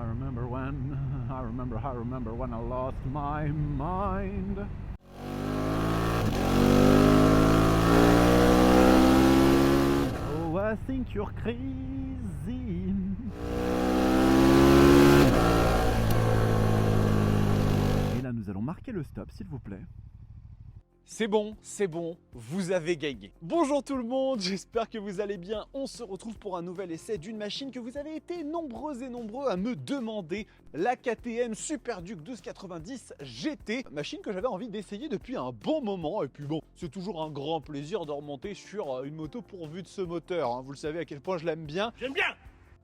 I remember when I lost my mind. Oh, I think you're crazy. Et là, nous allons marquer le stop, s'il vous plaît. C'est bon, vous avez gagné. Bonjour tout le monde, j'espère que vous allez bien. On se retrouve pour un nouvel essai d'une machine que vous avez été nombreux et nombreux à me demander, la KTM SuperDuke 1290 GT, machine que j'avais envie d'essayer depuis un bon moment. Et puis bon, c'est toujours un grand plaisir de remonter sur une moto pourvue de ce moteur, hein. Vous le savez à quel point je l'aime bien. J'aime bien.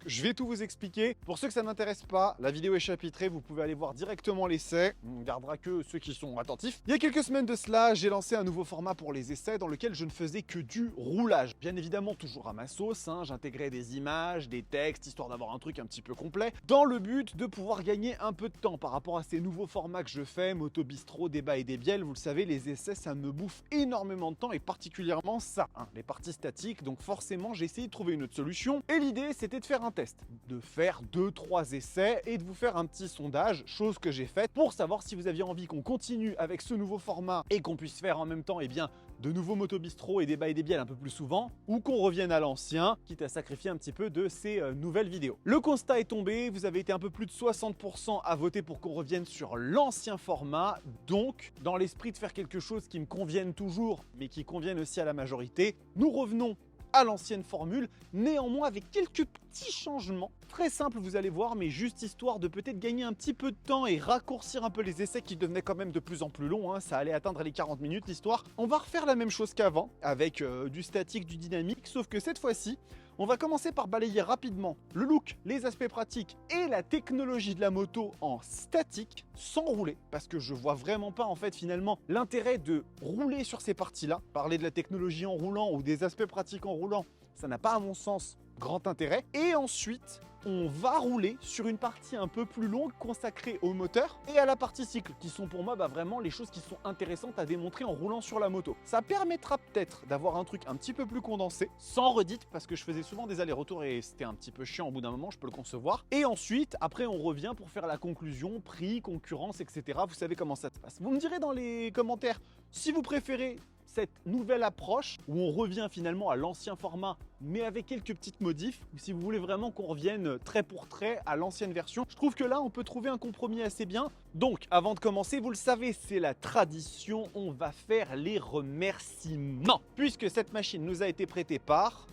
Je vais tout vous expliquer. Pour ceux que ça n'intéresse pas, la vidéo est chapitrée, vous pouvez aller voir directement l'essai. On ne gardera que ceux qui sont attentifs. Il y a quelques semaines de cela, j'ai lancé un nouveau format pour les essais dans lequel je ne faisais que du roulage. Bien évidemment, toujours à ma sauce, hein. J'intégrais des images, des textes, histoire d'avoir un truc un petit peu complet, dans le but de pouvoir gagner un peu de temps par rapport à ces nouveaux formats que je fais, Moto Bistro, débat et des bielles. Vous le savez, les essais, ça me bouffe énormément de temps et particulièrement ça, hein, les parties statiques. Donc forcément, j'ai essayé de trouver une autre solution. Et l'idée, c'était de faire un test, de faire 2-3 essais et de vous faire un petit sondage, chose que j'ai faite pour savoir si vous aviez envie qu'on continue avec ce nouveau format et qu'on puisse faire en même temps de nouveaux Moto Bistro et débats et des bielles un peu plus souvent, ou qu'on revienne à l'ancien, quitte à sacrifier un petit peu de ces nouvelles vidéos. Le constat est tombé, vous avez été un peu plus de 60% à voter pour qu'on revienne sur l'ancien format, donc dans l'esprit de faire quelque chose qui me convienne toujours, mais qui convienne aussi à la majorité, nous revenons à l'ancienne formule, néanmoins avec quelques petits changements. Très simple, vous allez voir, mais juste histoire de peut-être gagner un petit peu de temps et raccourcir un peu les essais qui devenaient quand même de plus en plus longs, hein. Ça allait atteindre les 40 minutes l'histoire. On va refaire la même chose qu'avant, avec du statique, du dynamique, sauf que cette fois-ci, on va commencer par balayer rapidement le look, les aspects pratiques et la technologie de la moto en statique, sans rouler, parce que je vois vraiment pas en fait finalement l'intérêt de rouler sur ces parties-là. Parler de la technologie en roulant ou des aspects pratiques en roulant, ça n'a pas à mon sens grand intérêt. Et ensuite, on va rouler sur une partie un peu plus longue consacrée au moteur et à la partie cycle, qui sont pour moi vraiment les choses qui sont intéressantes à démontrer en roulant sur la moto. Ça permettra peut-être d'avoir un truc un petit peu plus condensé, sans redite, parce que je faisais souvent des allers-retours et c'était un petit peu chiant au bout d'un moment, je peux le concevoir. Et ensuite, après on revient pour faire la conclusion, prix, concurrence, etc. Vous savez comment ça se passe. Vous me direz dans les commentaires si vous préférez cette nouvelle approche où on revient finalement à l'ancien format mais avec quelques petites modifs, ou si vous voulez vraiment qu'on revienne trait pour trait à l'ancienne version. Je trouve que là on peut trouver un compromis assez bien. Donc avant de commencer, vous le savez, c'est la tradition, on va faire les remerciements. Puisque cette machine nous a été prêtée par,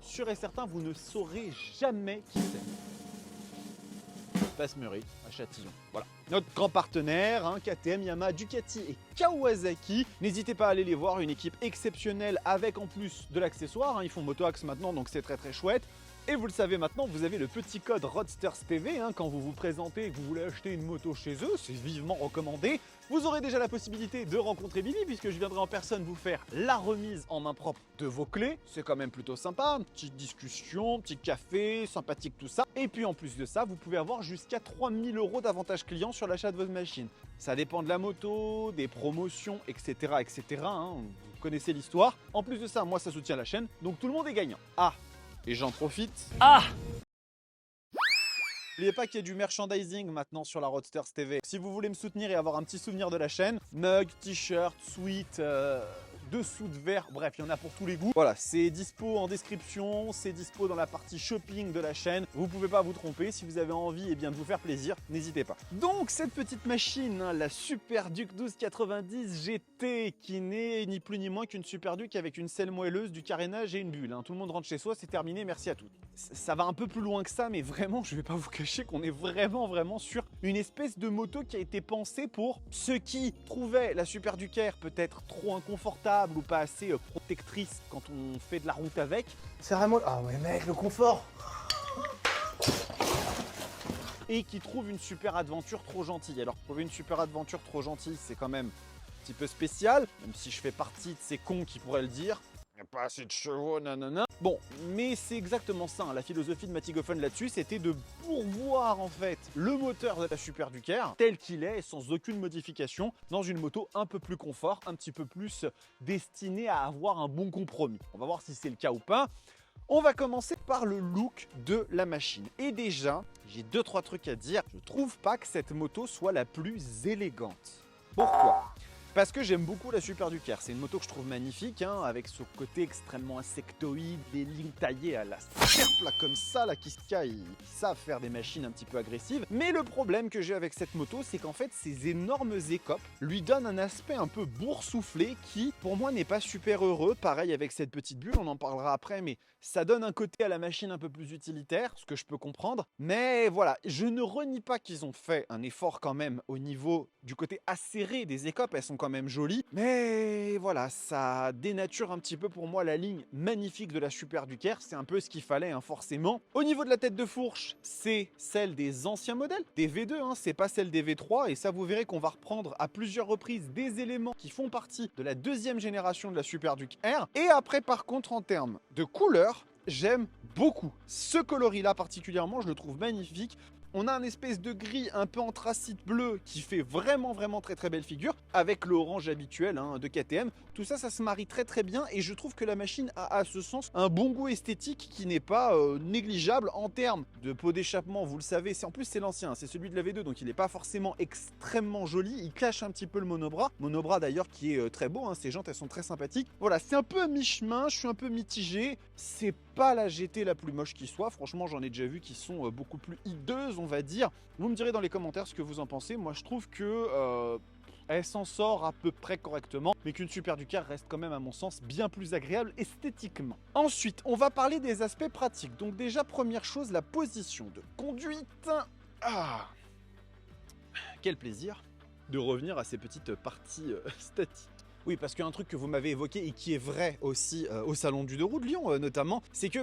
sûr et certain vous ne saurez jamais qui c'est. Passemerie à Châtillon, voilà. Notre grand partenaire, hein, KTM, Yamaha, Ducati et Kawasaki. N'hésitez pas à aller les voir, une équipe exceptionnelle avec en plus de l'accessoire, hein. Ils font MotoAxe maintenant, donc c'est très chouette. Et vous le savez maintenant, vous avez le petit code ROADSTERSTV, hein, quand vous vous présentez et que vous voulez acheter une moto chez eux, c'est vivement recommandé. Vous aurez déjà la possibilité de rencontrer Billy puisque je viendrai en personne vous faire la remise en main propre de vos clés. C'est quand même plutôt sympa, une petite discussion, petit café, sympathique tout ça. Et puis en plus de ça, vous pouvez avoir jusqu'à 3000 € d'avantages clients sur l'achat de votre machine. Ça dépend de la moto, des promotions, etc. hein. Vous connaissez l'histoire. En plus de ça, moi ça soutient la chaîne, donc tout le monde est gagnant. Ah, et j'en profite. Ah! N'oubliez pas qu'il y a du merchandising maintenant sur la Roadsters TV. Si vous voulez me soutenir et avoir un petit souvenir de la chaîne, mug, t-shirt, sweat, dessous de verre, bref, il y en a pour tous les goûts. Voilà, c'est dispo en description, c'est dispo dans la partie shopping de la chaîne. Vous pouvez pas vous tromper, si vous avez envie de vous faire plaisir, n'hésitez pas. Donc cette petite machine, hein, la SuperDuke 1290 GT, qui n'est ni plus ni moins qu'une SuperDuke avec une selle moelleuse, du carénage et une bulle, hein. Tout le monde rentre chez soi, c'est terminé, merci à tous. Ça va un peu plus loin que ça, mais vraiment, je vais pas vous cacher qu'on est vraiment sur une espèce de moto qui a été pensée pour ceux qui trouvaient la SuperDuke Air peut-être trop inconfortable ou pas assez protectrice quand on fait de la route avec. C'est vraiment... Ah ouais mec, le confort. Et qui trouvent une Super Adventure trop gentille. Alors trouver une Super Adventure trop gentille, c'est quand même un petit peu spécial, même si je fais partie de ces cons qui pourraient le dire. Il n'y a pas assez de chevaux, nanana. Bon, mais c'est exactement ça, hein. La philosophie de Matigophone là-dessus, c'était de pourvoir en fait le moteur de la SuperDuke Air tel qu'il est, sans aucune modification, dans une moto un peu plus confort, un petit peu plus destinée à avoir un bon compromis. On va voir si c'est le cas ou pas. On va commencer par le look de la machine. Et déjà, j'ai 2-3 trucs à dire. Je trouve pas que cette moto soit la plus élégante. Pourquoi ? Parce que j'aime beaucoup la Super Duker. C'est une moto que je trouve magnifique, hein, avec ce côté extrêmement insectoïde, des lignes taillées à la serpe, là, comme ça, la Kiska, ils savent faire des machines un petit peu agressives. Mais le problème que j'ai avec cette moto, c'est qu'en fait, ces énormes écopes lui donnent un aspect un peu boursouflé qui, pour moi, n'est pas super heureux. Pareil avec cette petite bulle, on en parlera après, mais ça donne un côté à la machine un peu plus utilitaire, ce que je peux comprendre. Mais voilà, je ne renie pas qu'ils ont fait un effort quand même au niveau du côté acéré des écopes. Elles sont quand même jolies. Mais voilà, ça dénature un petit peu pour moi la ligne magnifique de la Super Duker. C'est un peu ce qu'il fallait, hein, forcément. Au niveau de la tête de fourche, c'est celle des anciens modèles, des V2, hein, c'est pas celle des V3. Et ça, vous verrez qu'on va reprendre à plusieurs reprises des éléments qui font partie de la deuxième génération de la Super Duker. Et après, par contre, en termes de couleur, j'aime beaucoup. Ce coloris-là particulièrement, je le trouve magnifique. On a un espèce de gris un peu anthracite bleu qui fait vraiment très très belle figure avec le orange habituel, hein, de KTM. Tout ça, ça se marie très très bien et je trouve que la machine a à ce sens un bon goût esthétique qui n'est pas négligeable en termes de pot d'échappement. Vous le savez, en plus c'est l'ancien, c'est celui de la V2, donc il n'est pas forcément extrêmement joli. Il cache un petit peu le monobras. Monobras d'ailleurs qui est très beau, hein, ces jantes elles sont très sympathiques. Voilà, c'est un peu à mi-chemin, je suis un peu mitigé. C'est pas la GT la plus moche qui soit, franchement j'en ai déjà vu qui sont beaucoup plus hideuses, on va dire. Vous me direz dans les commentaires ce que vous en pensez. Moi je trouve que elle s'en sort à peu près correctement, mais qu'une Super Duker reste quand même à mon sens bien plus agréable esthétiquement. Ensuite, on va parler des aspects pratiques. Donc déjà, première chose, la position de conduite. Ah, quel plaisir de revenir à ces petites parties statiques. Oui, parce qu'un truc que vous m'avez évoqué et qui est vrai aussi au Salon du 2 roues de Lyon notamment, c'est que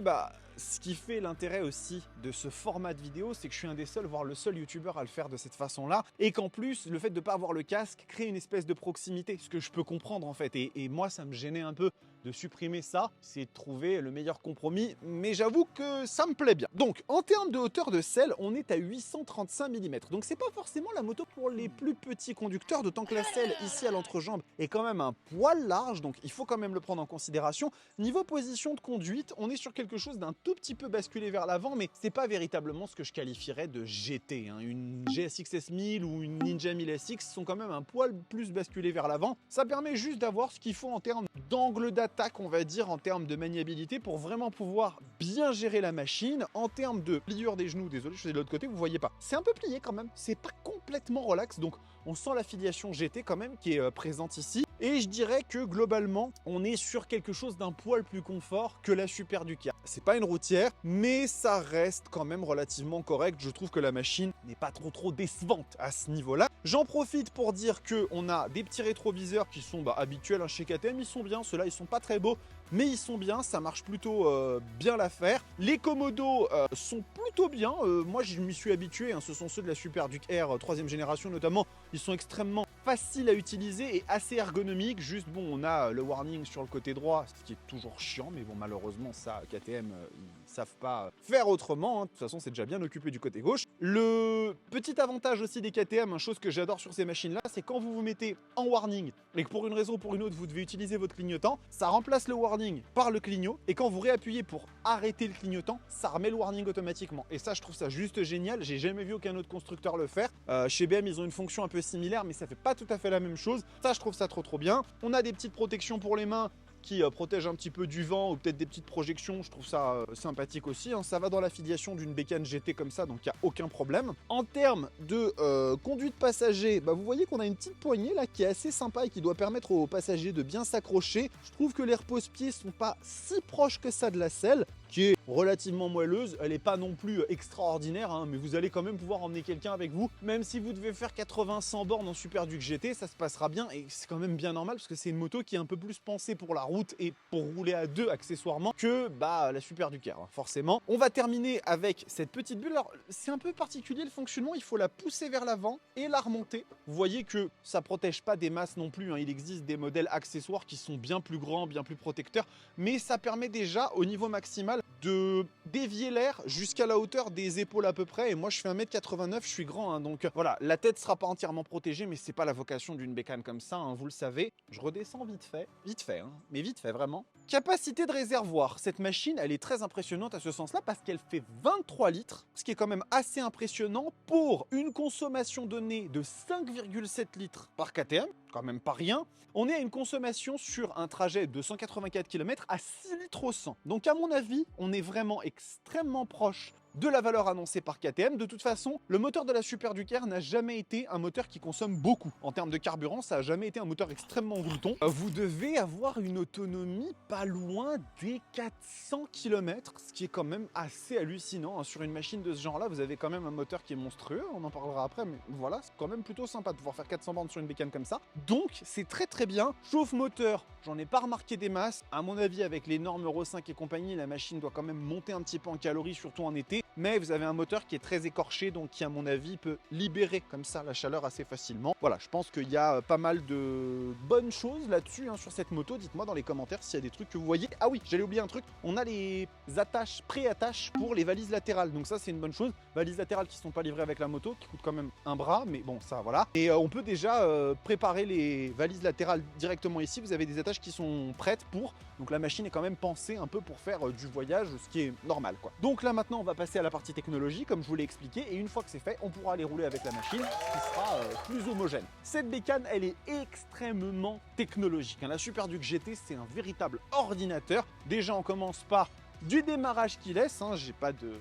ce qui fait l'intérêt aussi de ce format de vidéo, c'est que je suis un des seuls, voire le seul youtubeur à le faire de cette façon-là, et qu'en plus, le fait de ne pas avoir le casque crée une espèce de proximité, ce que je peux comprendre en fait, et moi ça me gênait un peu de supprimer ça, c'est de trouver le meilleur compromis, mais j'avoue que ça me plaît bien. Donc, en termes de hauteur de selle, on est à 835 mm, donc c'est pas forcément la moto pour les plus petits conducteurs, d'autant que la selle ici à l'entrejambe est quand même un poil large, donc il faut quand même le prendre en considération. Niveau position de conduite, on est sur quelque chose d'un tout petit peu basculé vers l'avant, mais c'est pas véritablement ce que je qualifierais de GT, hein. Une GSX S1000 ou une Ninja 1000 SX sont quand même un poil plus basculés vers l'avant. Ça permet juste d'avoir ce qu'il faut en termes d'angle d'attaque, on va dire, en termes de maniabilité, pour vraiment pouvoir bien gérer la machine. En termes de pliure des genoux, désolé, je suis de l'autre côté, vous voyez pas. C'est un peu plié quand même, c'est pas complètement relax, donc on sent l'affiliation GT quand même qui est présente ici. Et je dirais que globalement, on est sur quelque chose d'un poil plus confort que la Super Duker. C'est pas une routière, mais ça reste quand même relativement correct. Je trouve que la machine n'est pas trop décevante à ce niveau-là. J'en profite pour dire qu'on a des petits rétroviseurs qui sont habituels, hein, chez KTM. Ils sont bien, ceux-là ils sont pas très beaux, mais ils sont bien, ça marche plutôt bien l'affaire. Les commodos sont plutôt bien, moi je m'y suis habitué, hein, ce sont ceux de la Super Duker 3e génération notamment. Ils sont extrêmement faciles à utiliser et assez ergonomiques. Juste bon, on a le warning sur le côté droit, ce qui est toujours chiant, mais bon, malheureusement ça, KTM ils savent pas faire autrement, hein. De toute façon c'est déjà bien occupé du côté gauche. Le petit avantage aussi des KTM, une chose que j'adore sur ces machines là, c'est quand vous vous mettez en warning et que pour une raison ou pour une autre vous devez utiliser votre clignotant, ça remplace le warning par le clignot, et quand vous réappuyez pour arrêter le clignotant, ça remet le warning automatiquement. Et ça, je trouve ça juste génial. J'ai jamais vu aucun autre constructeur le faire. Chez BM, ils ont une fonction un peu similaire, mais ça fait pas tout à fait la même chose. Ça, je trouve ça trop bien. On a des petites protections pour les mains qui protège un petit peu du vent ou peut-être des petites projections. Je trouve ça sympathique aussi, hein. Ça va dans l'affiliation d'une bécane GT comme ça, donc il n'y a aucun problème. En termes de conduite passager, vous voyez qu'on a une petite poignée là qui est assez sympa et qui doit permettre aux passagers de bien s'accrocher. Je trouve que les repose-pieds sont pas si proches que ça de la selle, qui est relativement moelleuse. Elle n'est pas non plus extraordinaire, hein, mais vous allez quand même pouvoir emmener quelqu'un avec vous. Même si vous devez faire 80-100 bornes en Super Duke GT, ça se passera bien, et c'est quand même bien normal parce que c'est une moto qui est un peu plus pensée pour la route et pour rouler à deux accessoirement que la Super Duker, hein, forcément. On va terminer avec cette petite bulle. Alors c'est un peu particulier le fonctionnement, il faut la pousser vers l'avant et la remonter. Vous voyez que ça protège pas des masses non plus, hein. Il existe des modèles accessoires qui sont bien plus grands, bien plus protecteurs, mais ça permet déjà au niveau maximal de dévier l'air jusqu'à la hauteur des épaules à peu près. Et moi, je fais 1m89, je suis grand, hein, donc voilà, la tête sera pas entièrement protégée, mais c'est pas la vocation d'une bécane comme ça, hein, vous le savez. Je redescends vite fait, hein, mais vite fait vraiment. Capacité de réservoir, cette machine, elle est très impressionnante à ce sens-là parce qu'elle fait 23 litres, ce qui est quand même assez impressionnant pour une consommation donnée de 5,7 litres par KTM, quand même pas rien. On est à une consommation sur un trajet de 184 km à 6 litres au 100. Donc à mon avis, on est vraiment extrêmement proche de la valeur annoncée par KTM. De toute façon, le moteur de la Super Duke R n'a jamais été un moteur qui consomme beaucoup. En termes de carburant, ça n'a jamais été un moteur extrêmement glouton. Vous devez avoir une autonomie pas loin des 400 km, ce qui est quand même assez hallucinant. Sur une machine de ce genre-là, vous avez quand même un moteur qui est monstrueux, on en parlera après, mais voilà, c'est quand même plutôt sympa de pouvoir faire 400 bornes sur une bécane comme ça. Donc, c'est très très bien. Chauffe moteur, j'en ai pas remarqué des masses. À mon avis, avec les normes Euro 5 et compagnie, la machine doit quand même monter un petit peu en calories, surtout en été. Mais vous avez un moteur qui est très écorché, donc qui à mon avis peut libérer comme ça la chaleur assez facilement. Voilà, je pense qu'il y a pas mal de bonnes choses là-dessus, hein, sur cette moto. Dites-moi dans les commentaires s'il y a des trucs que vous voyez. Ah oui, j'allais oublier un truc, on a les attaches, pré-attaches pour les valises latérales, donc ça c'est une bonne chose. Valises latérales qui ne sont pas livrées avec la moto, qui coûtent quand même un bras, mais bon ça voilà. Et on peut déjà préparer les valises latérales directement ici, vous avez des attaches qui sont prêtes pour, donc la machine est quand même pensée un peu pour faire du voyage, ce qui est normal quoi. Donc là maintenant on va passer à la partie technologie, comme je vous l'ai expliqué, et une fois que c'est fait, on pourra aller rouler avec la machine, qui sera plus homogène. Cette bécane, elle est extrêmement technologique. La Super Duke GT, c'est un véritable ordinateur. Déjà, on commence par du démarrage qui laisse, hein, j'ai pas de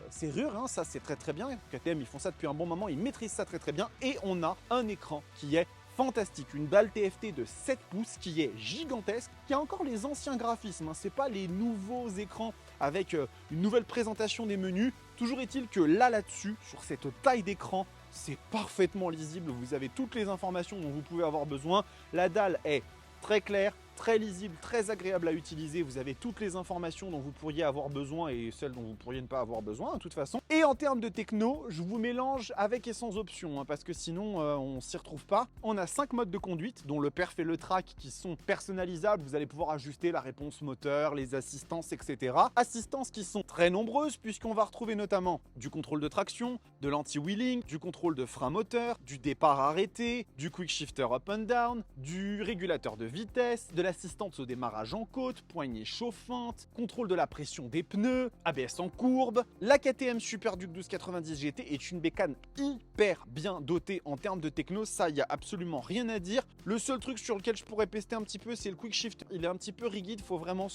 serrure, hein, ça c'est très très bien. KTM, ils font ça depuis un bon moment, ils maîtrisent ça très très bien, et on a un écran qui est fantastique, une dalle TFT de 7 pouces qui est gigantesque, qui a encore les anciens graphismes, hein, c'est pas les nouveaux écrans avec une nouvelle présentation des menus. Toujours est-il que là-dessus, sur cette taille d'écran, c'est parfaitement lisible, vous avez toutes les informations dont vous pouvez avoir besoin. La dalle est très claire, très lisible, très agréable à utiliser. Vous avez toutes les informations dont vous pourriez avoir besoin et celles dont vous pourriez ne pas avoir besoin de toute façon. Et en termes de techno, je vous mélange avec et sans option, hein, parce que sinon on s'y retrouve pas. On a 5 modes de conduite, dont le perf et le track qui sont personnalisables. Vous allez pouvoir ajuster la réponse moteur, les assistances, etc. Assistances qui sont très nombreuses, puisqu'on va retrouver notamment du contrôle de traction, de l'anti-wheeling, du contrôle de frein moteur, du départ arrêté, du quick shifter up and down, du régulateur de vitesse, de l'assistance au démarrage en côte, poignée chauffante, contrôle de la pression des pneus, ABS en courbe. La KTM Super Duke 1290 GT est une bécane hyper bien dotée en termes de techno, ça il n'y a absolument rien à dire. Le seul truc sur lequel je pourrais pester un petit peu, c'est le quick shift. Il est un petit peu rigide, il faut vraiment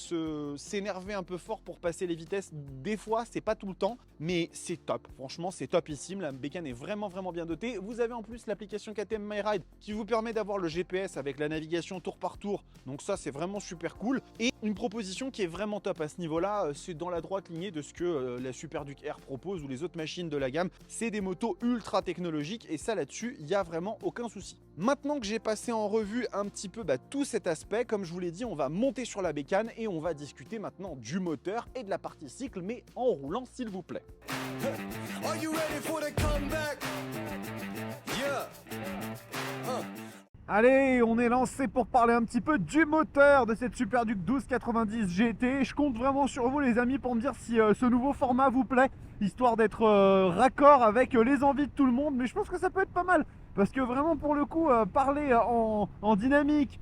s'énerver un peu fort pour passer les vitesses. Des fois, c'est pas tout le temps, mais c'est top. Franchement, c'est topissime. La bécane est vraiment bien dotée. Vous avez en plus l'application KTM MyRide qui vous permet d'avoir le GPS avec la navigation tour par tour. Donc ça, c'est vraiment super cool. Et une proposition qui est vraiment top à ce niveau-là, c'est dans la droite lignée de ce que la Super Duke R propose ou les autres machines de la gamme. C'est des motos ultra technologiques et ça là-dessus, il n'y a vraiment aucun souci. Maintenant que j'ai passé en revue un petit peu tout cet aspect, comme je vous l'ai dit, on va monter sur la bécane et on va discuter maintenant du moteur et de la partie cycle, mais en roulant s'il vous plaît. Are you ready for the comeback? Yeah. Allez, on est lancé pour parler un petit peu du moteur de cette Super Duke 1290 GT. Je compte vraiment sur vous les amis pour me dire si ce nouveau format vous plaît, histoire d'être raccord avec les envies de tout le monde, mais je pense que ça peut être pas mal, parce que vraiment pour le coup, parler en dynamique,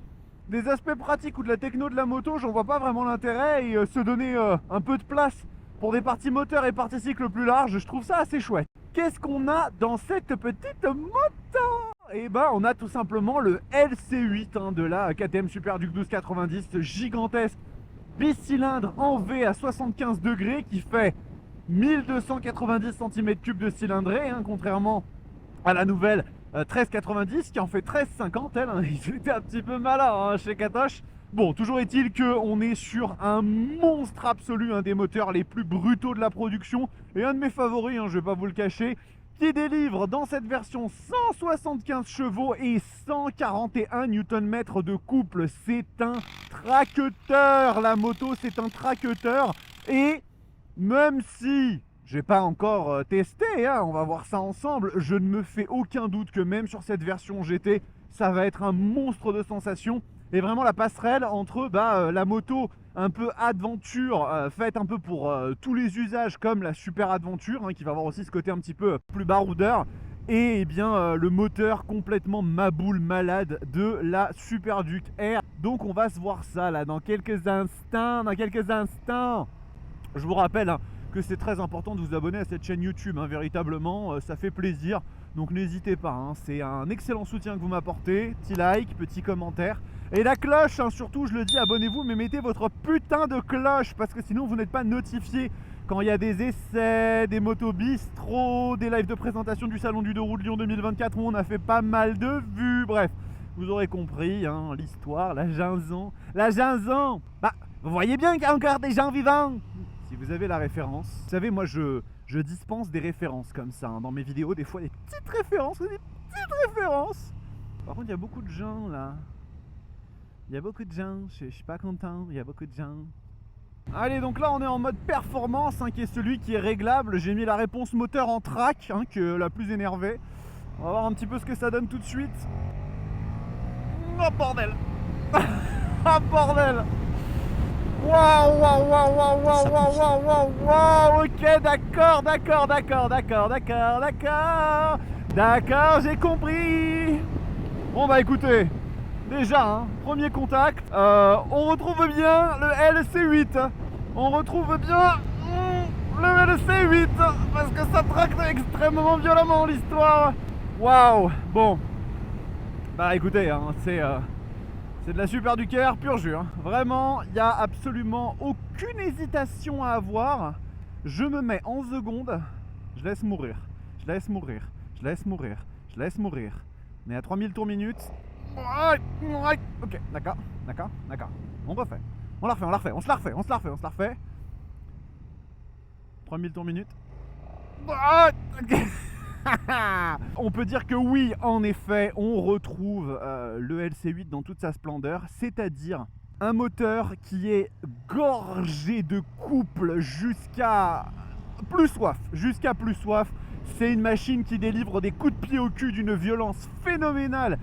des aspects pratiques ou de la techno de la moto, j'en vois pas vraiment l'intérêt, et se donner un peu de place pour des parties moteur et parties cycle plus larges, je trouve ça assez chouette. Qu'est-ce qu'on a dans cette petite moto ? Et ben on a tout simplement le LC8 de la KTM Super Duke 1290 gigantesque bicylindre en V à 75 degrés qui fait 1290 cm3 de cylindrée, contrairement à la nouvelle 1390 qui en fait 1350 elle, ils étaient un petit peu malins chez Katoche. Bon, toujours est-il qu'on est sur un monstre absolu, un des moteurs les plus brutaux de la production et un de mes favoris, je vais pas vous le cacher, qui délivre dans cette version 175 chevaux et 141 Nm de couple. C'est un tracteur, la moto, c'est un tracteur. Et même si j'ai pas encore testé, on va voir ça ensemble, je ne me fais aucun doute que même sur cette version GT, ça va être un monstre de sensations. est vraiment la passerelle entre la moto un peu aventure, faite un peu pour tous les usages comme la Super Adventure, hein, qui va avoir aussi ce côté un petit peu plus baroudeur, et eh bien le moteur complètement maboule malade de la Super Duke R. Donc on va se voir ça là dans quelques instants, Je vous rappelle hein, que c'est très important de vous abonner à cette chaîne YouTube, hein, véritablement, ça fait plaisir. Donc n'hésitez pas, hein, c'est un excellent soutien que vous m'apportez. Petit like, petit commentaire. Et la cloche, hein, surtout je le dis, abonnez-vous, mais mettez votre putain de cloche, parce que sinon vous n'êtes pas notifié quand il y a des essais, des motos bistro, des lives de présentation du salon du 2 roues de Lyon 2024 où on a fait pas mal de vues. Bref, vous aurez compris hein, l'histoire, la ginzon. Bah, vous voyez bien qu'il y a encore des gens vivants. Si vous avez la référence, vous savez, moi je dispense des références comme ça hein, dans mes vidéos, des fois des petites références. Par contre, il y a beaucoup de gens là. Je suis pas content, il y a beaucoup de gens. Allez, donc là on est en mode performance, hein, qui est celui qui est réglable. J'ai mis la réponse moteur en track, hein, qui est la plus énervée. On va voir un petit peu ce que ça donne tout de suite. Oh bordel. Oh bordel. Waouh. Ok, d'accord, j'ai compris. Bon bah écoutez, déjà, hein, premier contact, on retrouve bien le LC8. On retrouve bien le LC8, parce que ça tracte extrêmement violemment l'histoire. Waouh. Bon, bah écoutez, hein, c'est de la Super Duke R pur jus, hein. Vraiment, il n'y a absolument aucune hésitation à avoir. Je me mets en seconde, je laisse mourir. On est à 3000 tours minute. Ok, d'accord. On refait. On se la refait. 3000 tours minute. On peut dire que oui, en effet, on retrouve le LC8 dans toute sa splendeur, c'est-à-dire un moteur qui est gorgé de couple jusqu'à plus soif. C'est une machine qui délivre des coups de pied au cul d'une violence phénoménale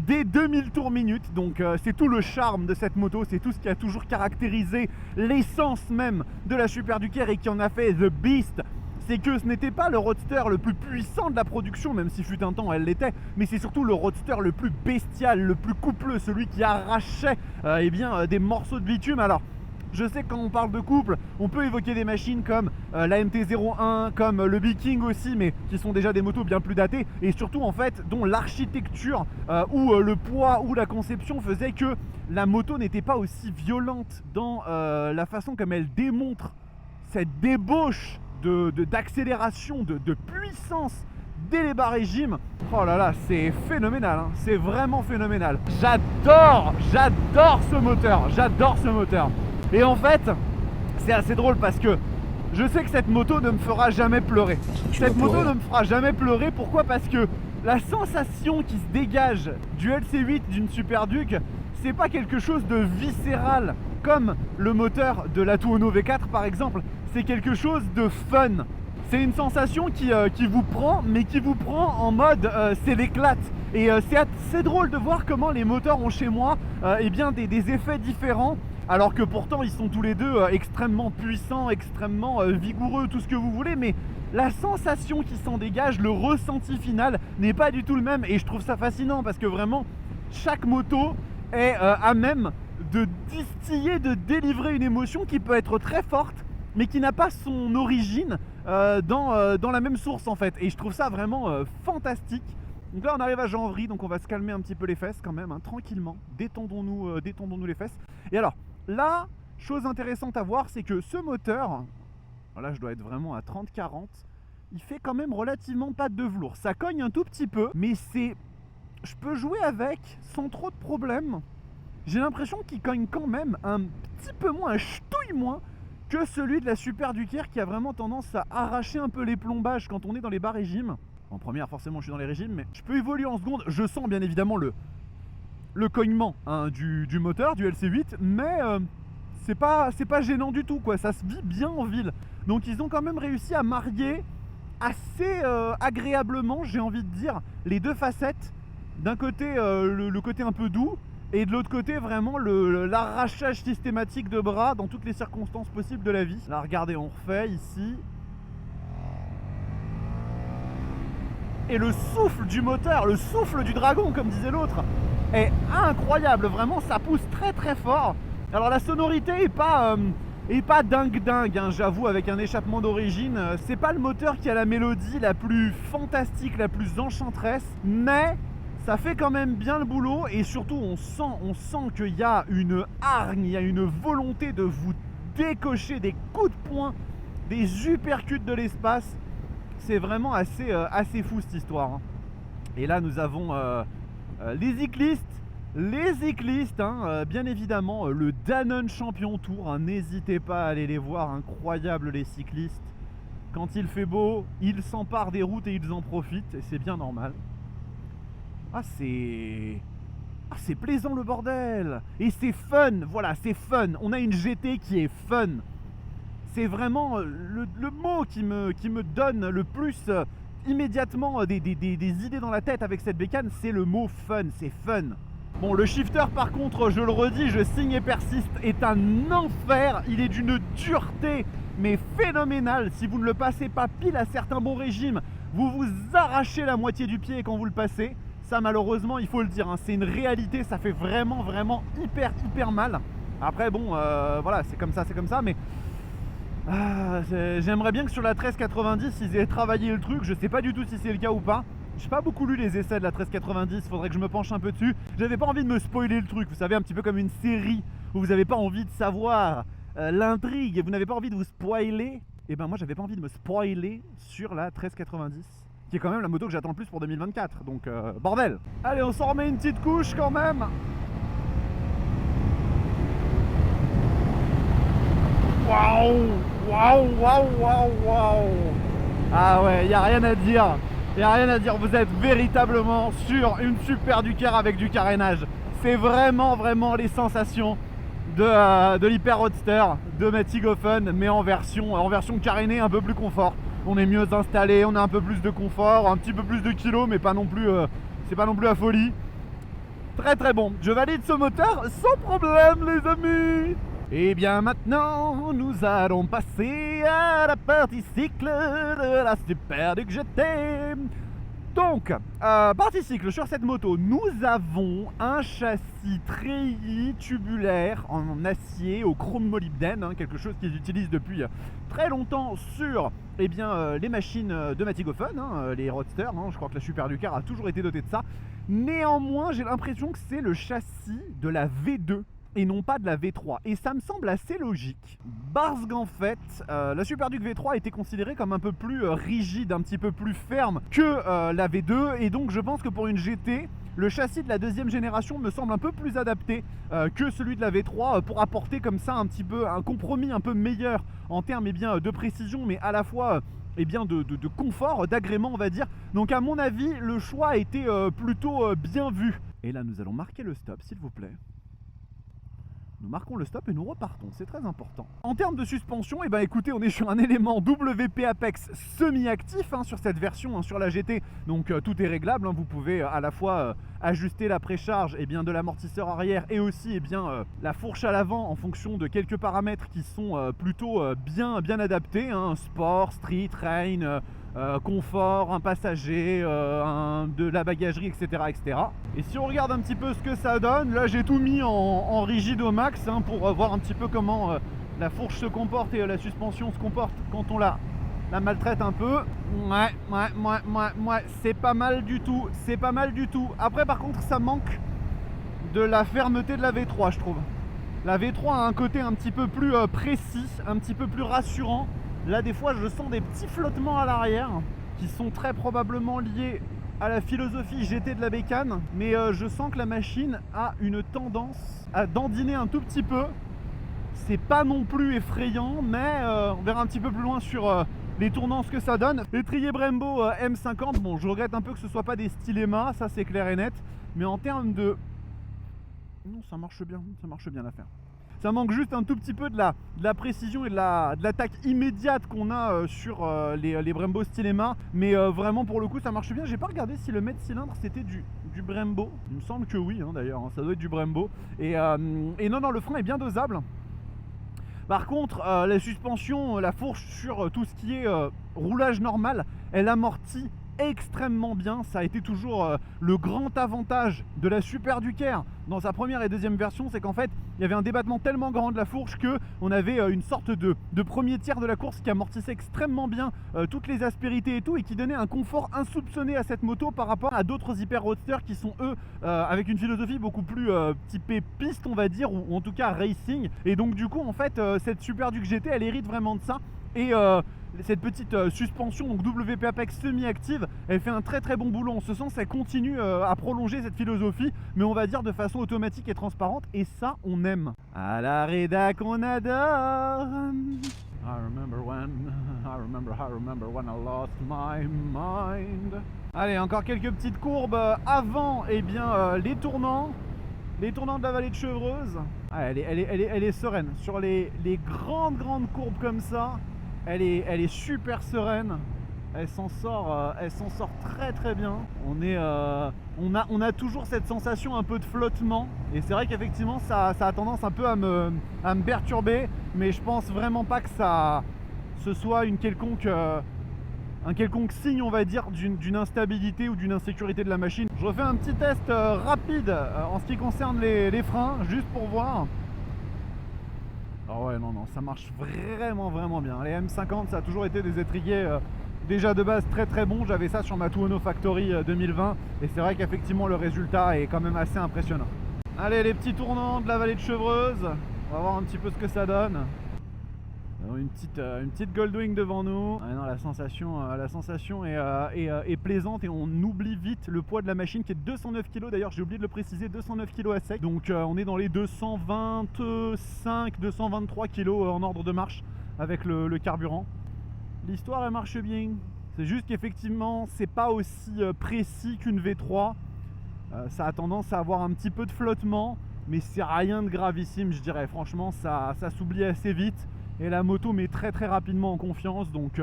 dès 2000 tours minute. Donc c'est tout le charme de cette moto, c'est tout ce qui a toujours caractérisé l'essence même de la Super Duke R et qui en a fait The Beast. C'est que ce n'était pas le roadster le plus puissant de la production, même si fut un temps elle l'était, mais c'est surtout le roadster le plus bestial, le plus coupleux, celui qui arrachait des morceaux de bitume. Alors, je sais que quand on parle de couple, on peut évoquer des machines comme la MT-01, comme le Viking aussi, mais qui sont déjà des motos bien plus datées, et surtout en fait, dont l'architecture ou le poids ou la conception faisait que la moto n'était pas aussi violente dans la façon comme elle démontre cette débauche d'accélération, de puissance dès les bas régimes. Oh là là, c'est phénoménal, hein. C'est vraiment phénoménal. J'adore ce moteur. Et en fait, c'est assez drôle parce que je sais que cette moto ne me fera jamais pleurer. Pourquoi? Parce que la sensation qui se dégage du LC8 d'une Super Duke, c'est pas quelque chose de viscéral comme le moteur de la Tuono V4 par exemple. C'est quelque chose de fun. C'est une sensation qui vous prend, mais qui vous prend en mode c'est l'éclate. Et c'est assez drôle de voir comment les moteurs ont chez moi des effets différents, alors que pourtant ils sont tous les deux extrêmement puissants, extrêmement vigoureux, tout ce que vous voulez, mais la sensation qui s'en dégage, le ressenti final n'est pas du tout le même. Et je trouve ça fascinant parce que vraiment chaque moto est à même de distiller, de délivrer une émotion qui peut être très forte, mais qui n'a pas son origine dans la même source en fait. Et je trouve ça vraiment fantastique. Donc là on arrive à janvier, donc on va se calmer un petit peu les fesses quand même, hein, tranquillement. Détendons-nous les fesses. Et alors, là, chose intéressante à voir, c'est que ce moteur, là je dois être vraiment à 30-40, il fait quand même relativement pas de velours. Ça cogne un tout petit peu, mais je peux jouer avec sans trop de problème. J'ai l'impression qu'il cogne quand même un petit peu moins, un ch'touille moins que celui de la Super Duke R, qui a vraiment tendance à arracher un peu les plombages quand on est dans les bas régimes. En première, forcément, je suis dans les régimes, mais je peux évoluer en seconde. Je sens bien évidemment le cognement hein, du moteur, du LC8, mais c'est pas gênant du tout, quoi. Ça se vit bien en ville. Donc ils ont quand même réussi à marier assez agréablement, j'ai envie de dire, les deux facettes. D'un côté, le côté un peu doux, Et de l'autre côté, vraiment l'arrachage systématique de bras dans toutes les circonstances possibles de la vie. Là, regardez, on refait ici. Et le souffle du moteur, le souffle du dragon, comme disait l'autre, est incroyable. Vraiment, ça pousse très très fort. Alors la sonorité est pas dingue, hein, j'avoue, avec un échappement d'origine. C'est pas le moteur qui a la mélodie la plus fantastique, la plus enchanteresse, mais ça fait quand même bien le boulot. Et surtout, on sent qu'il y a une hargne, il y a une volonté de vous décocher des coups de poing, des uppercuts de l'espace. C'est vraiment assez fou cette histoire, hein. Et là nous avons les cyclistes, hein, bien évidemment, le Danone Champion Tour, hein, n'hésitez pas à aller les voir, incroyables les cyclistes. Quand il fait beau, ils s'emparent des routes et ils en profitent, et c'est bien normal. C'est plaisant le bordel. Et c'est fun, voilà, c'est fun. On a une GT qui est fun. C'est vraiment le mot qui me donne le plus immédiatement des idées dans la tête avec cette bécane, c'est le mot fun, c'est fun. Bon, le shifter par contre, je le redis, je signe et persiste, est un enfer. Il est d'une dureté mais phénoménale. Si vous ne le passez pas pile à certains bons régimes, vous vous arrachez la moitié du pied quand vous le passez. Ça malheureusement, il faut le dire, hein, c'est une réalité, ça fait vraiment hyper mal. Après bon, voilà, c'est comme ça, mais j'aimerais bien que sur la 1390 ils aient travaillé le truc. Je sais pas du tout si c'est le cas ou pas. J'ai pas beaucoup lu les essais de la 1390, faudrait que je me penche un peu dessus. J'avais pas envie de me spoiler le truc, vous savez, un petit peu comme une série où vous avez pas envie de savoir l'intrigue et vous n'avez pas envie de vous spoiler. Et ben moi j'avais pas envie de me spoiler sur la 1390, qui est quand même la moto que j'attends le plus pour 2024, donc bordel. Allez, on s'en remet une petite couche quand même. Waouh. Ah ouais, y a rien à dire. Vous êtes véritablement sur une Super Duker avec du carénage. C'est vraiment les sensations de l'Hyper Roadster de Mattighofen, mais en version carénée, un peu plus confort. On est mieux installé, on a un peu plus de confort, un petit peu plus de kilos, mais pas non plus, c'est pas non plus à folie. Très bon. Je valide ce moteur sans problème, les amis. Et bien maintenant, nous allons passer à la partie cycle de la Super Duke GT. Donc, partie cycle, sur cette moto, nous avons un châssis treillis tubulaire en acier au chrome molybdène, hein, quelque chose qu'ils utilisent depuis très longtemps sur les machines de Mattighofen, hein, les Roadsters, hein, je crois que la Super Duker a toujours été dotée de ça. Néanmoins, j'ai l'impression que c'est le châssis de la V2 et non pas de la V3, et ça me semble assez logique parce qu'en fait la Super Duke V3 a été considérée comme un peu plus rigide, un petit peu plus ferme que la V2, et donc je pense que pour une GT, le châssis de la deuxième génération me semble un peu plus adapté que celui de la V3 pour apporter comme ça un petit peu un compromis un peu meilleur en termes de précision, mais à la fois de confort, d'agrément on va dire. Donc à mon avis, le choix a été plutôt bien vu. Et là nous allons marquer le stop s'il vous plaît. Nous marquons le stop et nous repartons, c'est très important. En termes de suspension, écoutez, on est sur un élément WP Apex semi-actif, hein, sur cette version, hein, sur la GT. Donc tout est réglable, hein, vous pouvez à la fois ajuster la précharge de l'amortisseur arrière et aussi la fourche à l'avant en fonction de quelques paramètres qui sont plutôt bien adaptés, hein, sport, street, rain, confort, un passager, de la bagagerie, etc. Et si on regarde un petit peu ce que ça donne, là j'ai tout mis en rigide au max, hein, pour voir un petit peu comment la fourche se comporte et la suspension se comporte quand on la maltraite un peu. Ouais, c'est pas mal du tout, Après par contre ça manque de la fermeté de la V3, je trouve. La V3 a un côté un petit peu plus précis, un petit peu plus rassurant. Là des fois je sens des petits flottements à l'arrière qui sont très probablement liés à la philosophie GT de la bécane, mais je sens que la machine a une tendance à dandiner un tout petit peu. C'est pas non plus effrayant, mais on verra un petit peu plus loin sur les tournants ce que ça donne. L'étrier Brembo M50, bon je regrette un peu que ce soit pas des stylémas, ça c'est clair et net, mais en termes de... Non, ça marche bien l'affaire. Ça manque juste un tout petit peu de la précision et de l'attaque immédiate qu'on a sur les Brembo Stylema. Mais vraiment pour le coup ça marche bien. J'ai pas regardé si le mètre cylindre c'était du Brembo. Il me semble que oui d'ailleurs, ça doit être du Brembo. Et non, le frein est bien dosable. Par contre, la suspension, la fourche sur tout ce qui est roulage normal, elle amortit extrêmement bien. Ça a été toujours le grand avantage de la Super Duker dans sa première et deuxième version, c'est qu'en fait il y avait un débattement tellement grand de la fourche que on avait une sorte de premier tiers de la course qui amortissait extrêmement bien toutes les aspérités et tout, et qui donnait un confort insoupçonné à cette moto par rapport à d'autres hyper roadsters qui sont eux avec une philosophie beaucoup plus typée piste on va dire, ou en tout cas racing. Et donc du coup en fait cette Super Duke GT elle hérite vraiment de ça. Et cette petite suspension donc WP Apex semi-active, elle fait un très très bon boulot en ce sens. Elle continue à prolonger cette philosophie, mais on va dire de façon automatique et transparente, et ça on aime. À la rédac on adore. I remember when I lost my mind. Allez, encore quelques petites courbes avant les tournants de la vallée de Chevreuse. Ah, elle est sereine sur les grandes courbes comme ça. Elle est super sereine. Elle s'en sort très très bien. On a toujours cette sensation un peu de flottement, et c'est vrai qu'effectivement ça a tendance un peu à me perturber, mais je pense vraiment pas que ce soit un quelconque signe on va dire d'une instabilité ou d'une insécurité de la machine. Je refais un petit test rapide en ce qui concerne les freins, juste pour voir. Oh ouais, non, ça marche vraiment bien. Les M50, ça a toujours été des étriers déjà de base très très bons. J'avais ça sur ma Tuono Factory 2020, et c'est vrai qu'effectivement le résultat est quand même assez impressionnant. Allez, les petits tournants de la vallée de Chevreuse, on va voir un petit peu ce que ça donne. Une petite Goldwing devant nous. Ah non, la sensation est plaisante, et on oublie vite le poids de la machine qui est de 209 kg. D'ailleurs j'ai oublié de le préciser, 209 kg à sec. Donc on est dans les 225-223 kg en ordre de marche avec le carburant. L'histoire elle marche bien. C'est juste qu'effectivement c'est pas aussi précis qu'une V3. Ça a tendance à avoir un petit peu de flottement, mais c'est rien de gravissime je dirais. Franchement ça s'oublie assez vite. Et la moto met très rapidement en confiance, donc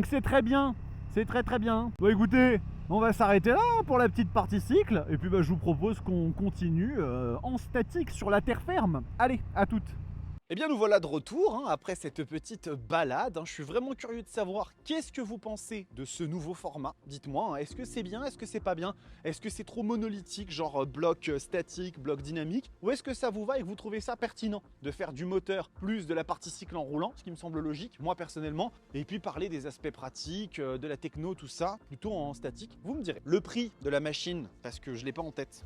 c'est très bien, c'est très bien. Bon écoutez, on va s'arrêter là pour la petite partie cycle, et puis je vous propose qu'on continue en statique sur la terre ferme. Allez, à toutes. Eh bien nous voilà de retour après cette petite balade. Je suis vraiment curieux de savoir qu'est-ce que vous pensez de ce nouveau format. Dites-moi, est-ce que c'est bien, est-ce que c'est pas bien? Est-ce que c'est trop monolithique, genre bloc statique, bloc dynamique? Ou est-ce que ça vous va et que vous trouvez ça pertinent de faire du moteur plus de la partie cycle en roulant, ce qui me semble logique, moi personnellement, et puis parler des aspects pratiques, de la techno, tout ça, plutôt en statique? Vous me direz. Le prix de la machine, parce que je l'ai pas en tête.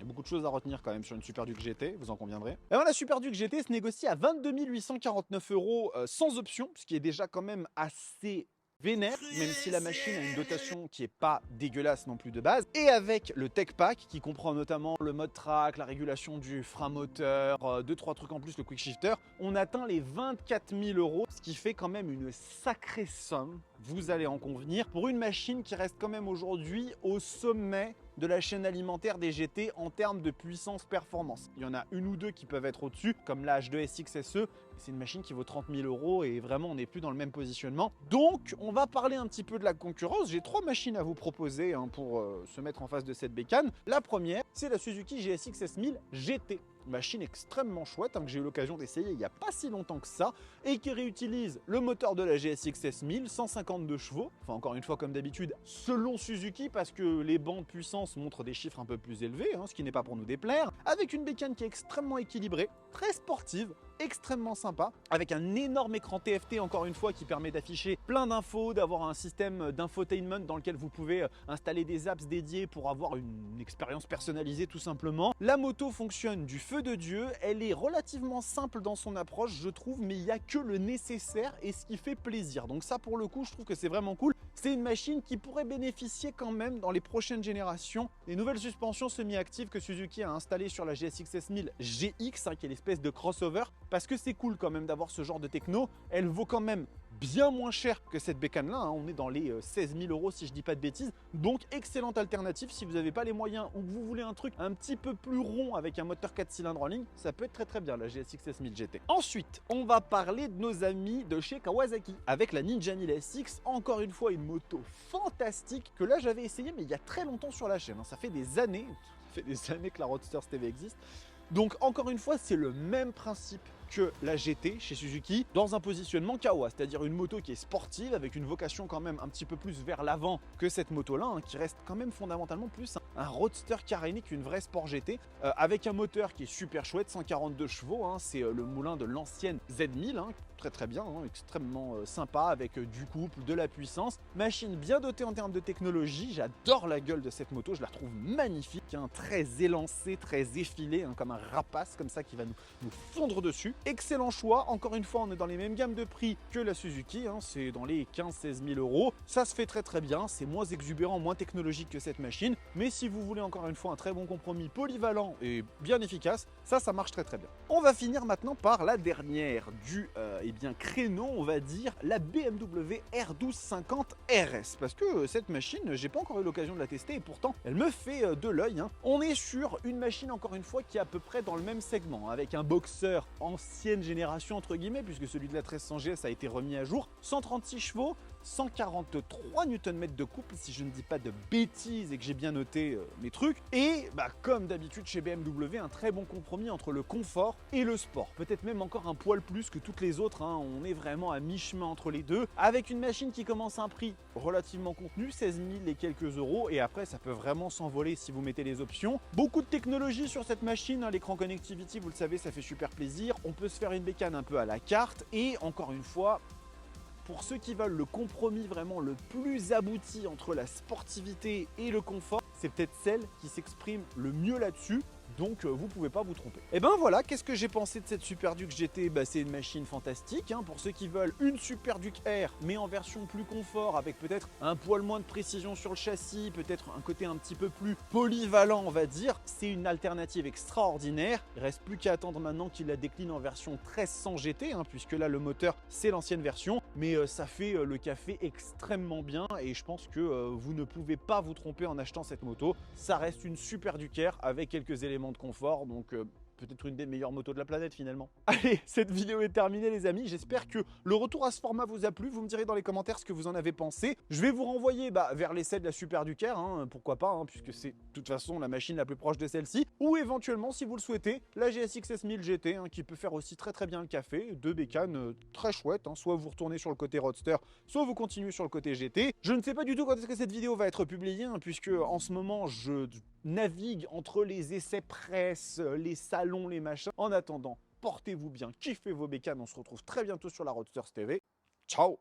Il y a beaucoup de choses à retenir quand même sur une Super Duke GT, vous en conviendrez. Et alors la Super Duke GT se négocie à 22 849 € sans option, ce qui est déjà quand même assez vénère, même si la machine a une dotation qui est pas dégueulasse non plus de base. Et avec le Tech Pack, qui comprend notamment le mode track, la régulation du frein moteur, 2-3 trucs en plus, le quick shifter, on atteint les 24 000 €, ce qui fait quand même une sacrée somme, vous allez en convenir, pour une machine qui reste quand même aujourd'hui au sommet de la chaîne alimentaire des GT en termes de puissance performance. Il y en a une ou deux qui peuvent être au-dessus, comme la H2 SX SE. C'est une machine qui vaut 30 000 € et vraiment on n'est plus dans le même positionnement. Donc on va parler un petit peu de la concurrence. J'ai 3 machines à vous proposer pour se mettre en face de cette bécane. La première, c'est la Suzuki GSX S1000 GT. Machine extrêmement chouette que j'ai eu l'occasion d'essayer il n'y a pas si longtemps que ça, et qui réutilise le moteur de la GSX S1000, 152 chevaux, enfin encore une fois comme d'habitude selon Suzuki, parce que les bancs de puissance montrent des chiffres un peu plus élevés, ce qui n'est pas pour nous déplaire, avec une bécane qui est extrêmement équilibrée, très sportive, extrêmement sympa, avec un énorme écran TFT encore une fois qui permet d'afficher plein d'infos, d'avoir un système d'infotainment dans lequel vous pouvez installer des apps dédiées pour avoir une expérience personnalisée tout simplement. La moto fonctionne du feu de Dieu, elle est relativement simple dans son approche je trouve, mais il n'y a que le nécessaire et ce qui fait plaisir. Donc ça pour le coup je trouve que c'est vraiment cool. C'est une machine qui pourrait bénéficier quand même dans les prochaines générations des nouvelles suspensions semi-actives que Suzuki a installées sur la GSX S1000 GX, qui est l'espèce de crossover, parce que c'est cool quand même d'avoir ce genre de techno. Elle vaut quand même bien moins cher que cette bécane là, hein. On est dans les 16 000 € si je dis pas de bêtises, donc excellente alternative si vous n'avez pas les moyens ou que vous voulez un truc un petit peu plus rond avec un moteur 4 cylindres en ligne, ça peut être très bien la GSX S1000 GT. Ensuite, on va parler de nos amis de chez Kawasaki avec la Ninja 1000 SX, encore une fois une moto fantastique que là j'avais essayé mais il y a très longtemps sur la chaîne, hein. Ça fait des années que la Roadster TV existe. Donc encore une fois, c'est le même principe que la GT chez Suzuki dans un positionnement Kawa, c'est-à-dire une moto qui est sportive avec une vocation quand même un petit peu plus vers l'avant que cette moto-là, hein, qui reste quand même fondamentalement plus un roadster caréné qu'une vraie sport GT, avec un moteur qui est super chouette, 142 chevaux, hein, c'est le moulin de l'ancienne Z1000, hein, très bien, hein, extrêmement sympa avec du couple, de la puissance, machine bien dotée en termes de technologie. J'adore la gueule de cette moto, je la trouve magnifique, hein, très élancée, très effilée, hein, comme un rapace comme ça qui va nous fondre dessus. Excellent choix, encore une fois on est dans les mêmes gammes de prix que la Suzuki, hein, c'est dans les 15-16 000 €, ça se fait très bien, c'est moins exubérant, moins technologique que cette machine, mais si vous voulez encore une fois un très bon compromis polyvalent et bien efficace, ça marche très bien. On va finir maintenant par la dernière du créneau, on va dire, la BMW R1250 RS, parce que cette machine, j'ai pas encore eu l'occasion de la tester et pourtant elle me fait de l'œil, hein. On est sur une machine encore une fois qui est à peu près dans le même segment, avec un boxer ancienne génération entre guillemets, puisque celui de la 1300 GS a été remis à jour, 136 chevaux, 143 Nm de couple si je ne dis pas de bêtises et que j'ai bien noté mes trucs, et comme d'habitude chez BMW, un très bon compromis entre le confort et le sport, peut-être même encore un poil plus que toutes les autres, hein. On est vraiment à mi-chemin entre les deux, avec une machine qui commence à un prix relativement contenu, 16 000 et quelques euros, et après ça peut vraiment s'envoler si vous mettez les options. Beaucoup de technologie sur cette machine, hein. L'écran connectivity, vous le savez, ça fait super plaisir, on peut se faire une bécane un peu à la carte, et encore une fois, pour ceux qui veulent le compromis vraiment le plus abouti entre la sportivité et le confort, c'est peut-être celle qui s'exprime le mieux là-dessus. Donc vous pouvez pas vous tromper. Et ben voilà, qu'est-ce que j'ai pensé de cette Super Duke GT? C'est une machine fantastique, hein, pour ceux qui veulent une Super Duke R, mais en version plus confort, avec peut-être un poil moins de précision sur le châssis, peut-être un côté un petit peu plus polyvalent, on va dire. C'est une alternative extraordinaire. Il reste plus qu'à attendre maintenant qu'il la décline en version 1300 GT, hein, puisque là le moteur c'est l'ancienne version, mais ça fait le café extrêmement bien et je pense que vous ne pouvez pas vous tromper en achetant cette moto. Ça reste une Super Duke R avec quelques éléments de confort, donc peut-être une des meilleures motos de la planète finalement. Allez, cette vidéo est terminée les amis, j'espère que le retour à ce format vous a plu, vous me direz dans les commentaires ce que vous en avez pensé. Je vais vous renvoyer vers l'essai de la Super Duke R, hein, pourquoi pas, hein, puisque c'est de toute façon la machine la plus proche de celle-ci, ou éventuellement si vous le souhaitez, la GSX S1000 GT, hein, qui peut faire aussi très bien le café, deux bécanes très chouettes, hein, soit vous retournez sur le côté roadster, soit vous continuez sur le côté GT. Je ne sais pas du tout quand est-ce que cette vidéo va être publiée, hein, puisque en ce moment je navigue entre les essais presse, les salons, les machins. En attendant, portez-vous bien, kiffez vos bécanes, on se retrouve très bientôt sur la Roadster TV. Ciao!